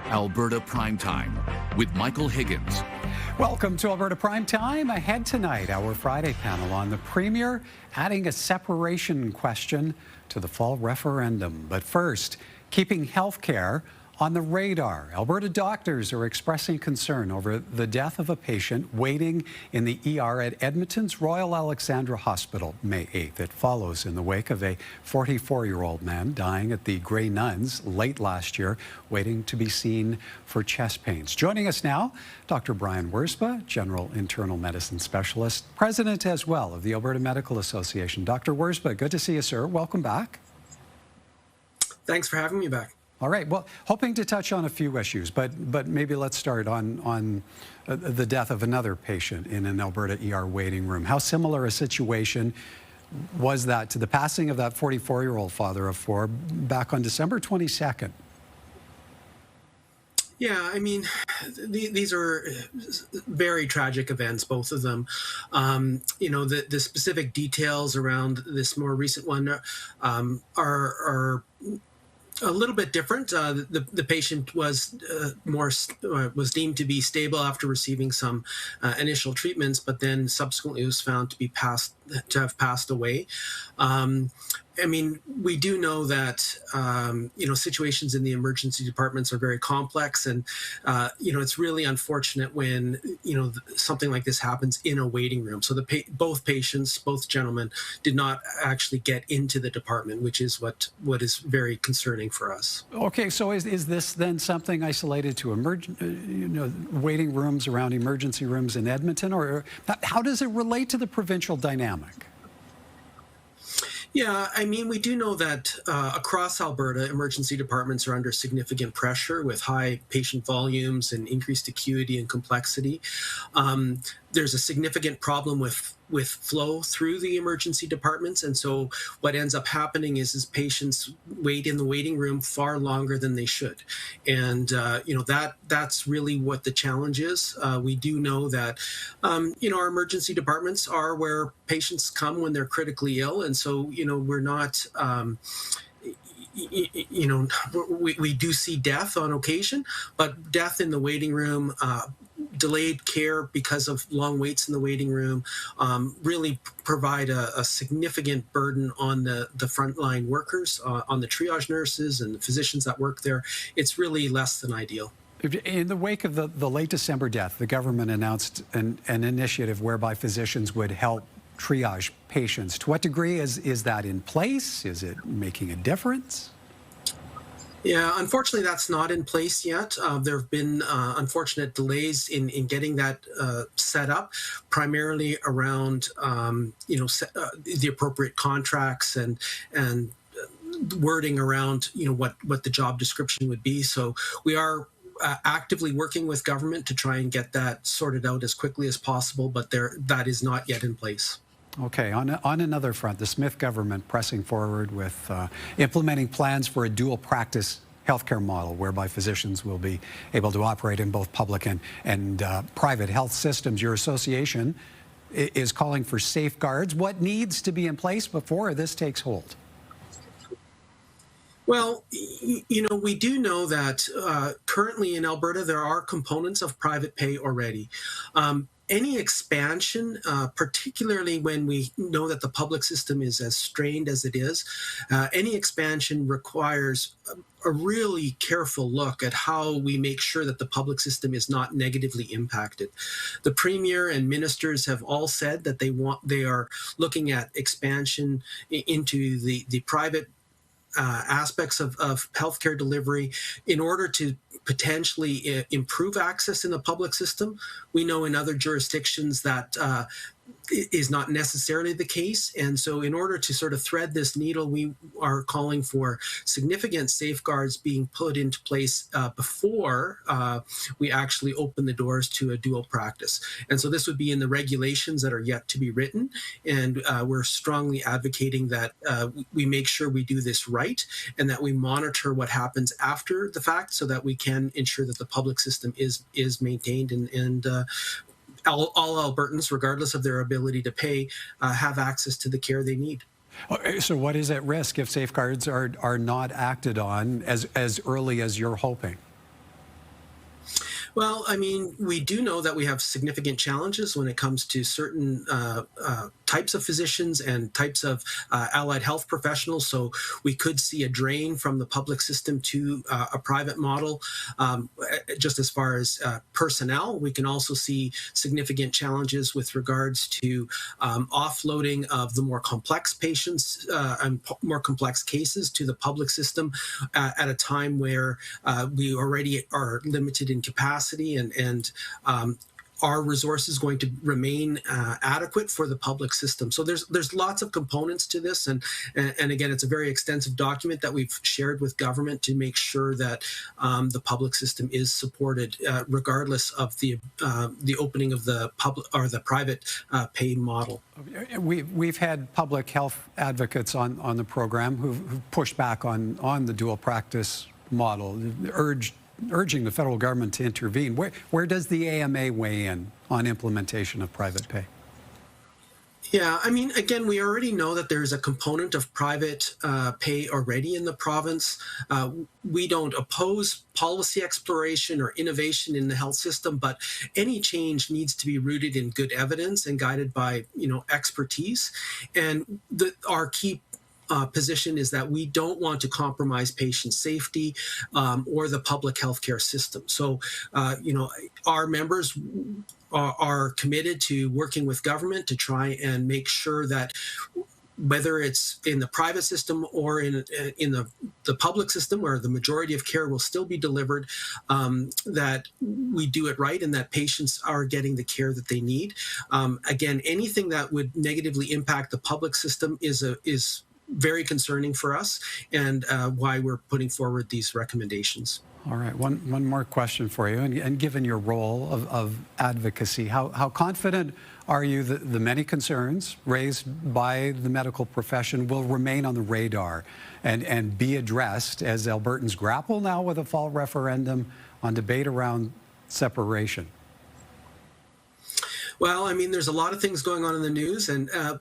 Alberta Primetime with Michael Higgins. Welcome to Alberta Primetime. Ahead tonight, our Friday panel on the Premier adding a separation question to the fall referendum. But first, keeping healthcare on the radar. Alberta doctors are expressing concern over the death of a patient waiting in the ER at Edmonton's Royal Alexandra Hospital May 8th. It follows in the wake of a 44-year-old man dying at the Grey Nuns late last year, waiting to be seen for chest pains. Joining us now, Dr. Brian Werspa, General Internal Medicine Specialist, President as well of the Alberta Medical Association. Dr. Werspa, good to see you, sir. Welcome back. Thanks for having me back. All right. Well, hoping to touch on a few issues, but maybe let's start on the death of another patient in an Alberta ER waiting room. How similar a situation was that to the passing of that 44-year-old father of four back on December 22nd? Yeah, I mean, these are very tragic events, both of them. You know, the specific details around this more recent one are a little bit different. The patient was was deemed to be stable after receiving some initial treatments, but then subsequently was found to have passed away. I mean, we do know that, you know, situations in the emergency departments are very complex, and, you know, it's really unfortunate when, you know, something like this happens in a waiting room. So both patients, both gentlemen, did not actually get into the department, which is what is very concerning for us. Okay, so is this then something isolated to you know, waiting rooms around emergency rooms in Edmonton, or how does it relate to the provincial dynamic? Yeah, I mean, we do know that across Alberta, emergency departments are under significant pressure with high patient volumes and increased acuity and complexity. There's a significant problem with flow through the emergency departments, and so what ends up happening is patients wait in the waiting room far longer than they should, and you know, that's really what the challenge is. We do know that you know, our emergency departments are where patients come when they're critically ill, and so, you know, we're not you know, we do see death on occasion, but death in the waiting room, delayed care because of long waits in the waiting room, really provide a significant burden on the frontline workers, on the triage nurses and the physicians that work there. It's really less than ideal. In the wake of the late December death, the government announced an initiative whereby physicians would help triage patients. To what degree is that in place? Is it making a difference? Yeah, unfortunately, that's not in place yet. There have been unfortunate delays in getting that set up, primarily around you know, the appropriate contracts and wording around, you know, what the job description would be. So we are actively working with government to try and get that sorted out as quickly as possible, but that is not yet in place. Okay, on another front, the Smith government pressing forward with implementing plans for a dual practice healthcare model whereby physicians will be able to operate in both public and private health systems. Your association is calling for safeguards. What needs to be in place before this takes hold? Well, you know, we do know that currently in Alberta, there are components of private pay already. Any expansion, particularly when we know that the public system is as strained as it is, any expansion requires a really careful look at how we make sure that the public system is not negatively impacted. The Premier and ministers have all said that they are looking at expansion into the private aspects of healthcare delivery in order to potentially improve access in the public system. We know in other jurisdictions that is not necessarily the case. And so in order to sort of thread this needle, we are calling for significant safeguards being put into place before we actually open the doors to a dual practice. And so this would be in the regulations that are yet to be written. And we're strongly advocating that we make sure we do this right and that we monitor what happens after the fact so that we can ensure that the public system is maintained and all Albertans, regardless of their ability to pay, have access to the care they need. So what is at risk if safeguards are not acted on as early as you're hoping? Well, I mean, we do know that we have significant challenges when it comes to certain types of physicians and types of allied health professionals. So we could see a drain from the public system to a private model. Just as far as personnel, we can also see significant challenges with regards to offloading of the more complex patients and more complex cases to the public system at a time where we already are limited in capacity and are resources going to remain adequate for the public system? So there's lots of components to this, and again, it's a very extensive document that we've shared with government to make sure that the public system is supported, regardless of the opening of the public or the private pay model. We've had public health advocates on the program who've pushed back on the dual practice model, urging the federal government to intervene. Where does the AMA weigh in on implementation of private pay? Yeah, I mean, again, we already know that there's a component of private pay already in the province. We don't oppose policy exploration or innovation in the health system, but any change needs to be rooted in good evidence and guided by, expertise. And our key position is that we don't want to compromise patient safety or the public healthcare system. So, our members are committed to working with government to try and make sure that whether it's in the private system or in the public system where the majority of care will still be delivered, that we do it right and that patients are getting the care that they need. Again, anything that would negatively impact the public system is very concerning for us, and why we're putting forward these recommendations. All right, one more question for you, and given your role of advocacy, how confident are you that the many concerns raised by the medical profession will remain on the radar and be addressed as Albertans grapple now with a fall referendum on debate around separation? Well, I mean, there's a lot of things going on in the news,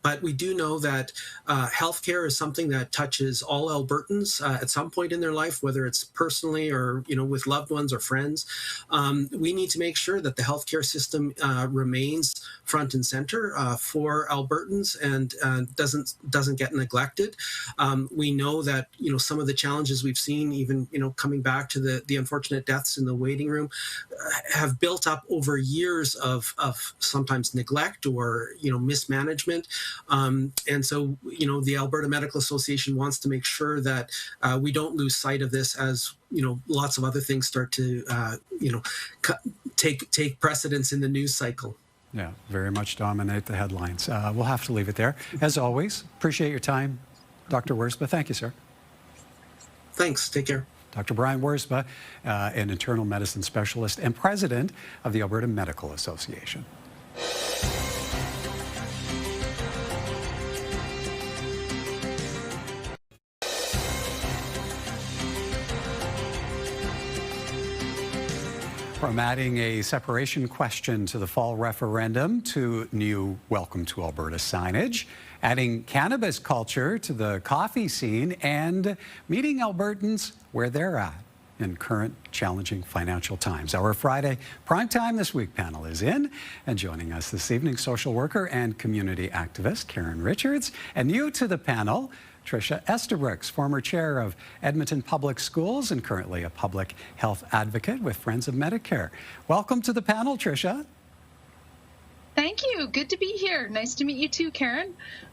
but we do know that healthcare is something that touches all Albertans at some point in their life, whether it's personally or with loved ones or friends. We need to make sure that the healthcare system remains front and center for Albertans and doesn't get neglected. We know that some of the challenges we've seen, even coming back to the unfortunate deaths in the waiting room, have built up over years of sometimes neglect or mismanagement, and so the Alberta Medical Association wants to make sure that we don't lose sight of this as lots of other things start to take precedence in the news cycle. Yeah, very much dominate the headlines. We'll have to leave it there. As always, appreciate your time, Dr. Worspa. Thank you, sir. Thanks. Take care. Dr. Brian Worspa, an internal medicine specialist and president of the Alberta Medical Association. From adding a separation question to the fall referendum to new Welcome to Alberta signage, adding cannabis culture to the coffee scene, and meeting Albertans where they're at in current challenging financial times. Our Friday Primetime This Week panel is in, and joining us this evening, social worker and community activist Karen Richards, and new to the panel, Tricia Estabrooks, former chair of Edmonton Public Schools and currently a public health advocate with Friends of Medicare. Welcome to the panel, Tricia. Thank you. Good to be here. Nice to meet you too, Karen.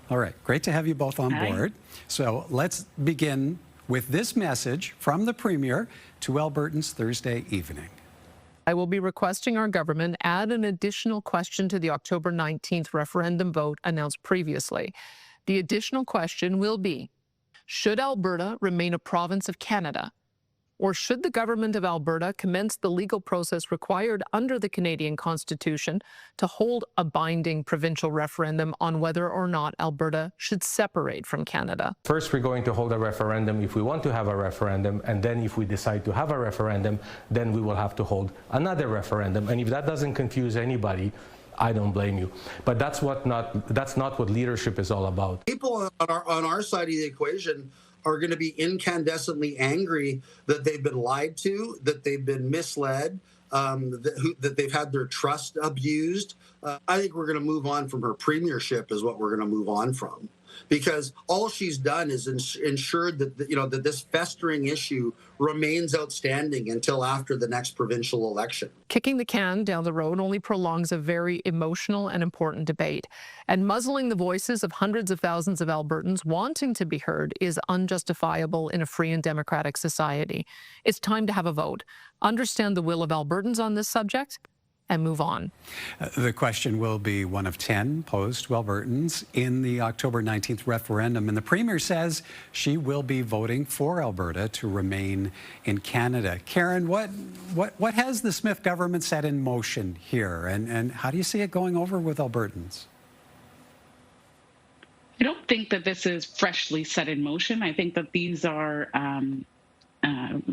All right. Great to have you both on board. So let's begin with this message from the Premier to Albertans Thursday evening. I will be requesting our government add an additional question to the October 19th referendum vote announced previously. The additional question will be, should Alberta remain a province of Canada? Or should the government of Alberta commence the legal process required under the Canadian Constitution to hold a binding provincial referendum on whether or not Alberta should separate from Canada? First, we're going to hold a referendum if we want to have a referendum, and then if we decide to have a referendum, then we will have to hold another referendum. And if that doesn't confuse anybody, I don't blame you. But that's not what leadership is all about. People on our side of the equation are going to be incandescently angry that they've been lied to, that they've been misled, that they've had their trust abused. I think we're going to move on from her premiership is what we're going to move on from, because all she's done is ensured that that this festering issue remains outstanding until after the next provincial election. Kicking the can down the road only prolongs a very emotional and important debate, and muzzling the voices of hundreds of thousands of Albertans wanting to be heard is unjustifiable in a free and democratic society. It's time to have a vote, understand the will of Albertans on this subject, and move on. The question will be one of 10 posed to Albertans in the October 19th referendum, and the Premier says she will be voting for Alberta to remain in Canada. Karen, what has the Smith government set in motion here, and how do you see it going over with Albertans? I don't think that this is freshly set in motion. I think that these are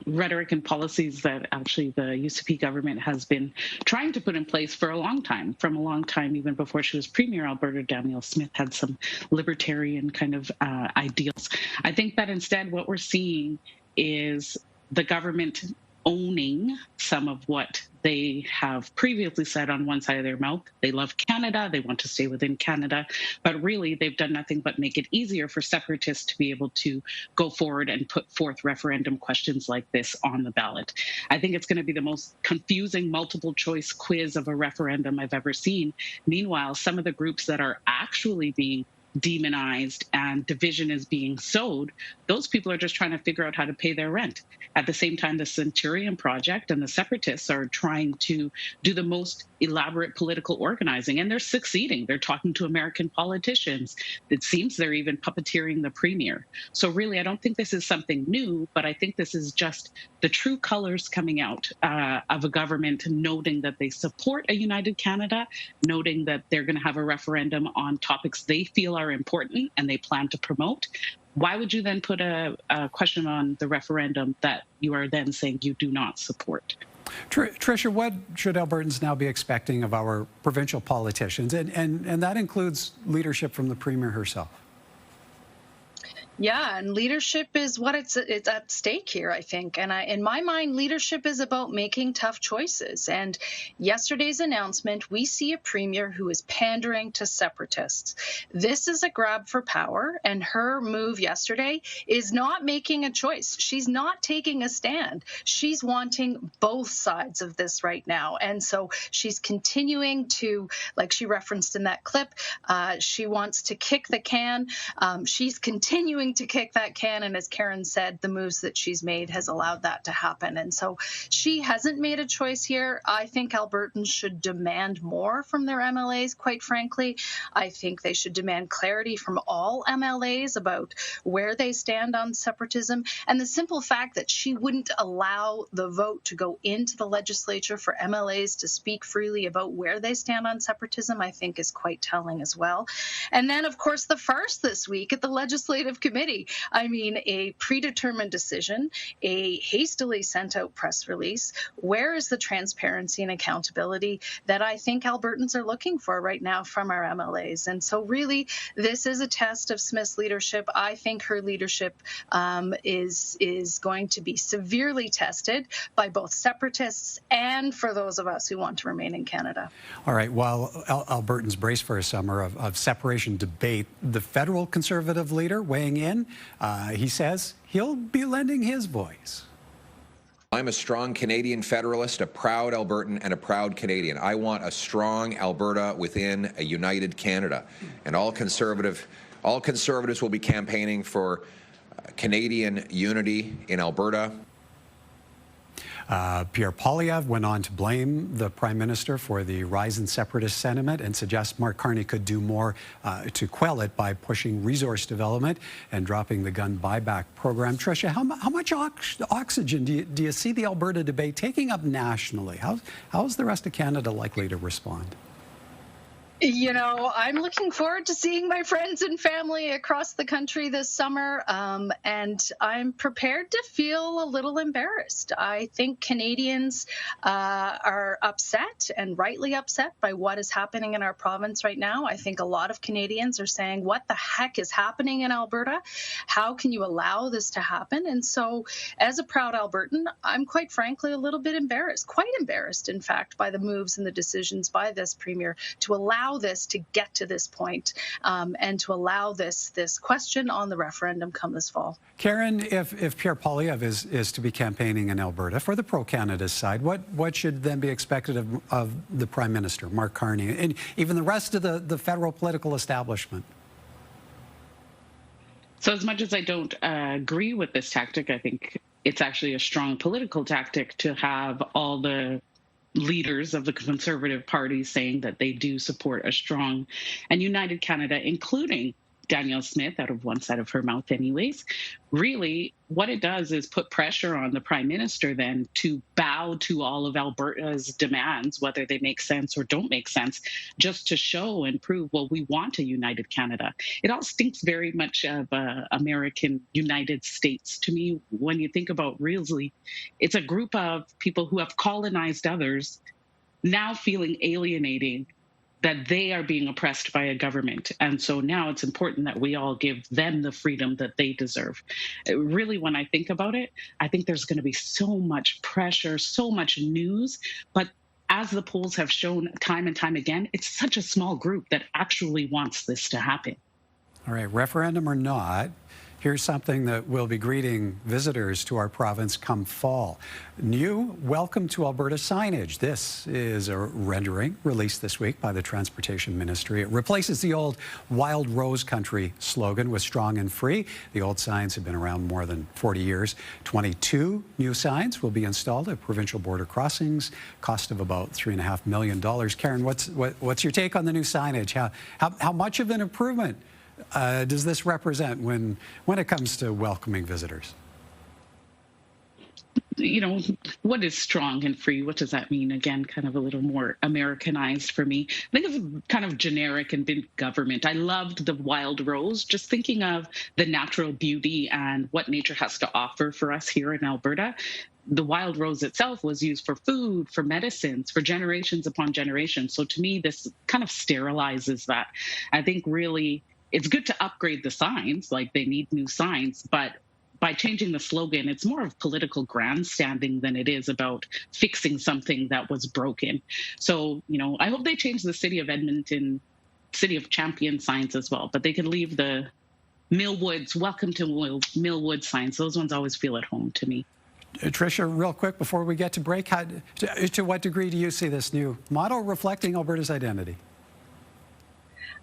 rhetoric and policies that actually the UCP government has been trying to put in place for a long time. From a long time, even before she was Premier, Alberta, Danielle Smith had some libertarian kind of ideals. I think that instead what we're seeing is the government owning some of what they have previously said on one side of their mouth. They love Canada, they want to stay within Canada, but really they've done nothing but make it easier for separatists to be able to go forward and put forth referendum questions like this on the ballot. I think it's going to be the most confusing multiple choice quiz of a referendum I've ever seen. Meanwhile, some of the groups that are actually being demonized and division is being sowed, those people are just trying to figure out how to pay their rent. At the same time, the Centurion Project and the separatists are trying to do the most elaborate political organizing, and they're succeeding. They're talking to American politicians. It seems they're even puppeteering the Premier. So really, I don't think this is something new, but I think this is just the true colors coming out of a government noting that they support a united Canada, noting that they're going to have a referendum on topics they feel are important and they plan to promote. Why would you then put a question on the referendum that you are then saying you do not support? Tricia, what should Albertans now be expecting of our provincial politicians? And that includes leadership from the Premier herself. Yeah, and leadership is what it's at stake here, I think. And in my mind, leadership is about making tough choices. And yesterday's announcement, we see a premier who is pandering to separatists. This is a grab for power, and her move yesterday is not making a choice. She's not taking a stand. She's wanting both sides of this right now. And so she's continuing to, like she referenced in that clip, she wants to kick the can. She's continuing to kick that can, and as Karen said, the moves that she's made has allowed that to happen. And so she hasn't made a choice here. I think Albertans should demand more from their MLAs, quite frankly. I think they should demand clarity from all MLAs about where they stand on separatism, and the simple fact that she wouldn't allow the vote to go into the legislature for MLAs to speak freely about where they stand on separatism, I think is quite telling as well. And then, of course, the farce this week at the Legislative Committee. I mean, a predetermined decision, a hastily sent out press release. Where is the transparency and accountability that I think Albertans are looking for right now from our MLAs? And so really, this is a test of Smith's leadership. I think her leadership is going to be severely tested by both separatists and for those of us who want to remain in Canada. All right, while Albertans brace for a summer of separation debate, the federal Conservative leader weighing in, he says he'll be lending his voice. I'm a strong Canadian federalist, a proud Albertan, and a proud Canadian. I want a strong Alberta within a united Canada, and all conservatives will be campaigning for Canadian unity in Alberta. Pierre Poilievre went on to blame the Prime Minister for the rise in separatist sentiment and suggests Mark Carney could do more to quell it by pushing resource development and dropping the gun buyback program. Tricia, how much oxygen do you see the Alberta debate taking up nationally? How is the rest of Canada likely to respond? You know, I'm looking forward to seeing my friends and family across the country this summer, and I'm prepared to feel a little embarrassed. I think Canadians are upset, and rightly upset, by what is happening in our province right now. I think a lot of Canadians are saying, what the heck is happening in Alberta? How can you allow this to happen? And so, as a proud Albertan, I'm quite frankly a little bit embarrassed, quite embarrassed, in fact, by the moves and the decisions by this Premier to allow this to get to this point, and to allow this question on the referendum come this fall. Karen, if Pierre Poilievre is to be campaigning in Alberta for the pro-Canada side, what should then be expected of the Prime Minister, Mark Carney, and even the rest of the federal political establishment? So as much as I don't agree with this tactic, I think it's actually a strong political tactic to have all the leaders of the Conservative Party saying that they do support a strong and united Canada, including Danielle Smith, out of one side of her mouth anyways. Really, what it does is put pressure on the Prime Minister then to bow to all of Alberta's demands, whether they make sense or don't make sense, just to show and prove, well, we want a united Canada. It all stinks very much of American United States to me. When you think about really, it's a group of people who have colonized others now feeling alienating, that they are being oppressed by a government. And so now it's important that we all give them the freedom that they deserve. Really, when I think about it, I think there's going to be so much pressure, so much news, but as the polls have shown time and time again, it's such a small group that actually wants this to happen. All right, referendum or not, here's something that will be greeting visitors to our province come fall. New Welcome to Alberta signage. This is a rendering released this week by the Transportation Ministry. It replaces the old Wild Rose Country slogan with Strong and Free. The old signs have been around more than 40 years. 22 new signs will be installed at provincial border crossings, cost of about $3.5 million. Karen, what's your take on the new signage? How much of an improvement does this represent when it comes to welcoming visitors? You know, what is strong and free? What does that mean? Again, kind of a little more Americanized for me. I think it's kind of generic and big government. I loved the wild rose, just thinking of the natural beauty and what nature has to offer for us here in Alberta. The wild rose itself was used for food, for medicines, for generations upon generations. So to me, this kind of sterilizes that. I think really it's good to upgrade the signs, like they need new signs, but by changing the slogan, it's more of political grandstanding than it is about fixing something that was broken. So, you know, I hope they change the City of Edmonton, City of Champion signs as well, but they could leave the Millwoods, Welcome to Millwood signs. Those ones always feel at home to me. Tricia, real quick before we get to break, to what degree do you see this new motto reflecting Alberta's identity?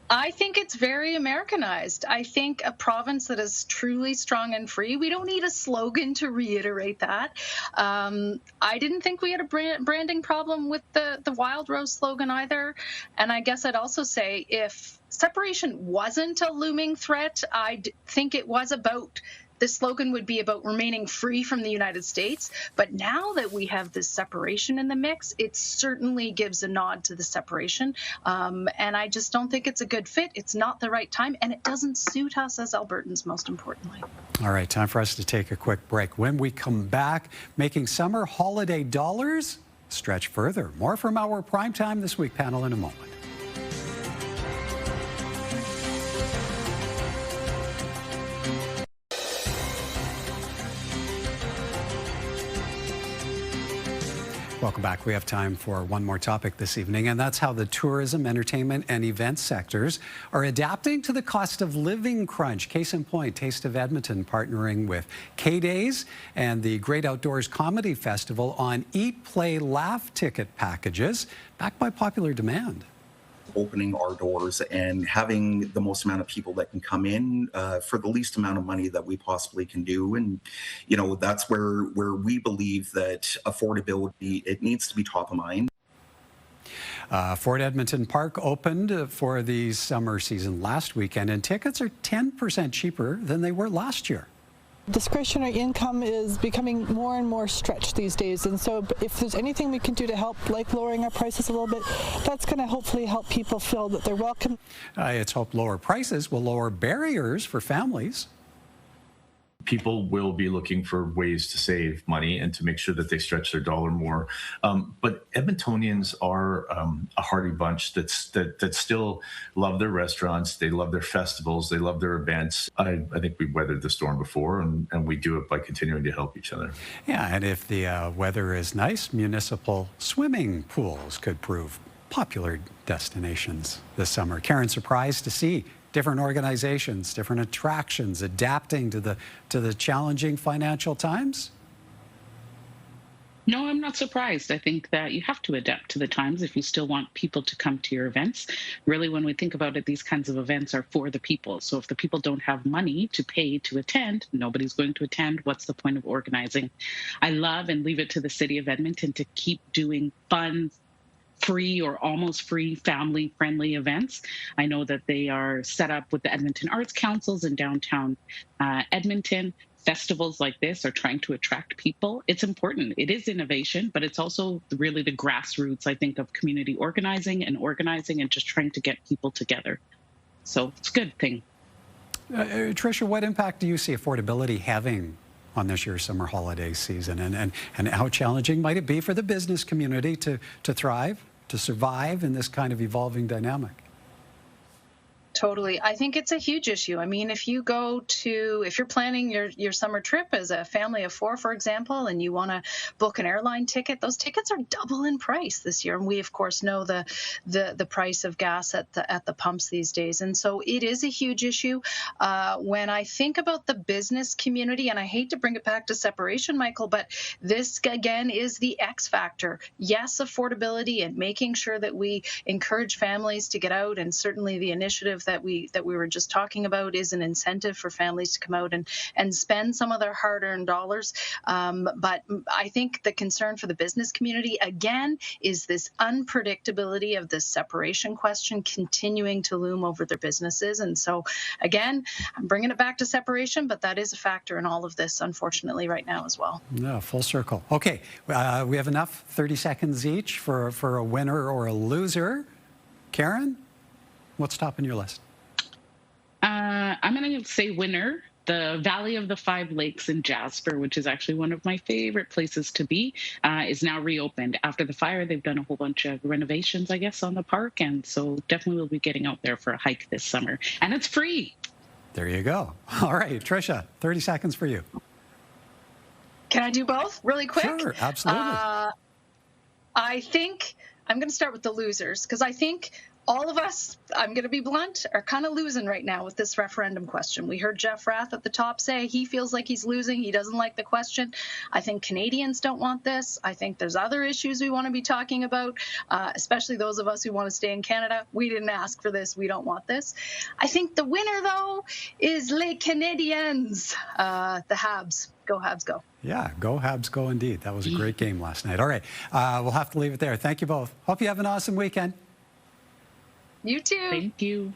I think it's very Americanized. I think a province that is truly strong and free, we don't need a slogan to reiterate that. I didn't think we had a branding problem with the Wild Rose slogan either. And I guess I'd also say if separation wasn't a looming threat, I'd think it was about the slogan would be about remaining free from the United States. But now that we have this separation in the mix, it certainly gives a nod to the separation. And I just don't think it's a good fit. It's not the right time, and it doesn't suit us as Albertans, most importantly. All right, time for us to take a quick break. When we come back, making summer holiday dollars stretch further. More from our Primetime This Week panel in a moment. Welcome back. We have time for one more topic this evening, and that's how the tourism, entertainment, and event sectors are adapting to the cost of living crunch. Case in point, Taste of Edmonton partnering with K-Days and the Great Outdoors Comedy Festival on Eat, Play, Laugh ticket packages, backed by popular demand. Opening our doors and having the most amount of people that can come in for the least amount of money that we possibly can do. And, you know, that's where we believe that affordability, it needs to be top of mind. Fort Edmonton Park opened for the summer season last weekend, and tickets are 10% cheaper than they were last year. Discretionary income is becoming more and more stretched these days, and so if there's anything we can do to help, like lowering our prices a little bit, that's going to hopefully help people feel that they're welcome. It's hoped lower prices will lower barriers for families. People will be looking for ways to save money and to make sure that they stretch their dollar more. But Edmontonians are a hearty bunch that still love their restaurants, they love their festivals, they love their events. I think we've weathered the storm before, and we do it by continuing to help each other. Yeah, and if the weather is nice, municipal swimming pools could prove popular destinations this summer. Karen, surprised to see different organizations, different attractions adapting to the challenging financial times? No, I'm not surprised. I think that you have to adapt to the times if you still want people to come to your events. Really, when we think about it, these kinds of events are for the people. So if the people don't have money to pay to attend, nobody's going to attend. What's the point of organizing? I love and leave it to the city of Edmonton to keep doing fun, free or almost free family-friendly events. I know that they are set up with the Edmonton Arts Councils in downtown Edmonton. Festivals like this are trying to attract people. It's important. It is innovation, but it's also really the grassroots, I think, of community organizing and just trying to get people together. So it's a good thing. Tricia, what impact do you see affordability having on this year's summer holiday season, and how challenging might it be for the business community to thrive, to survive in this kind of evolving dynamic? Totally. I think it's a huge issue. I mean, if you're planning your summer trip as a family of 4, for example, and you want to book an airline ticket, those tickets are double in price this year. And we, of course, know the price of gas at the pumps these days. And so it is a huge issue. When I think about the business community, and I hate to bring it back to separation, Michael, but this, again, is the X factor. Yes, affordability and making sure that we encourage families to get out, and certainly the initiative that we were just talking about is an incentive for families to come out and spend some of their hard-earned dollars. But I think the concern for the business community, again, is this unpredictability of this separation question continuing to loom over their businesses. And so, again, I'm bringing it back to separation, but that is a factor in all of this, unfortunately, right now as well. Yeah, full circle. Okay, we have enough, 30 seconds each for a winner or a loser. Karen? What's top on your list? I'm going to say winner. The Valley of the Five Lakes in Jasper, which is actually one of my favorite places to be, is now reopened. After the fire, they've done a whole bunch of renovations, I guess, on the park. And so definitely we'll be getting out there for a hike this summer. And it's free. There you go. All right, Tricia, 30 seconds for you. Can I do both really quick? Sure, absolutely. I think I'm going to start with the losers, because I think all of us, I'm going to be blunt, are kind of losing right now with this referendum question. We heard Jeff Rath at the top say he feels like he's losing. He doesn't like the question. I think Canadians don't want this. I think there's other issues we want to be talking about, especially those of us who want to stay in Canada. We didn't ask for this. We don't want this. I think the winner, though, is Les Canadiens, the Habs. Go Habs, go. Yeah, go Habs, go indeed. That was a great game last night. All right, we'll have to leave it there. Thank you both. Hope you have an awesome weekend. You too. Thank you.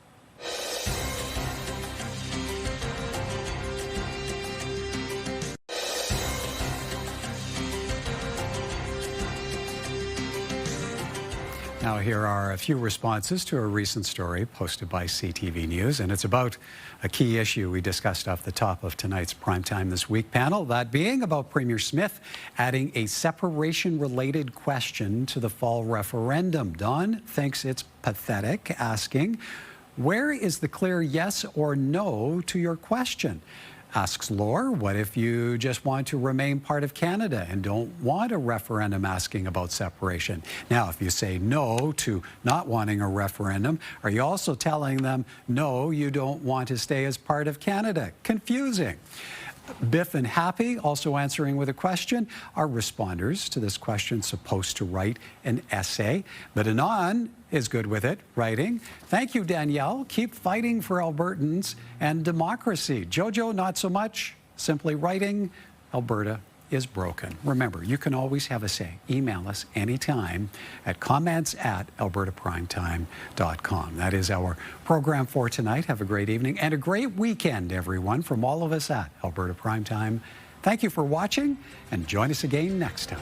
Now, here are a few responses to a recent story posted by CTV News, and it's about a key issue we discussed off the top of tonight's Primetime This Week panel, that being about Premier Smith adding a separation-related question to the fall referendum. Don thinks it's pathetic, asking, where is the clear yes or no to your question? Asks Laura, what if you just want to remain part of Canada and don't want a referendum asking about separation? Now, if you say no to not wanting a referendum, are you also telling them, no, you don't want to stay as part of Canada? Confusing. Biff and Happy also answering with a question. Are responders to this question supposed to write an essay? But Anon is good with it, writing. Thank you, Danielle. Keep fighting for Albertans and democracy. Jojo, not so much. Simply writing. Alberta is broken. Remember, you can always have a say. Email us anytime at comments@albertaprimetime.com. That is our program for tonight. Have a great evening and a great weekend, everyone, from all of us at Alberta Primetime. Thank you for watching, and join us again next time.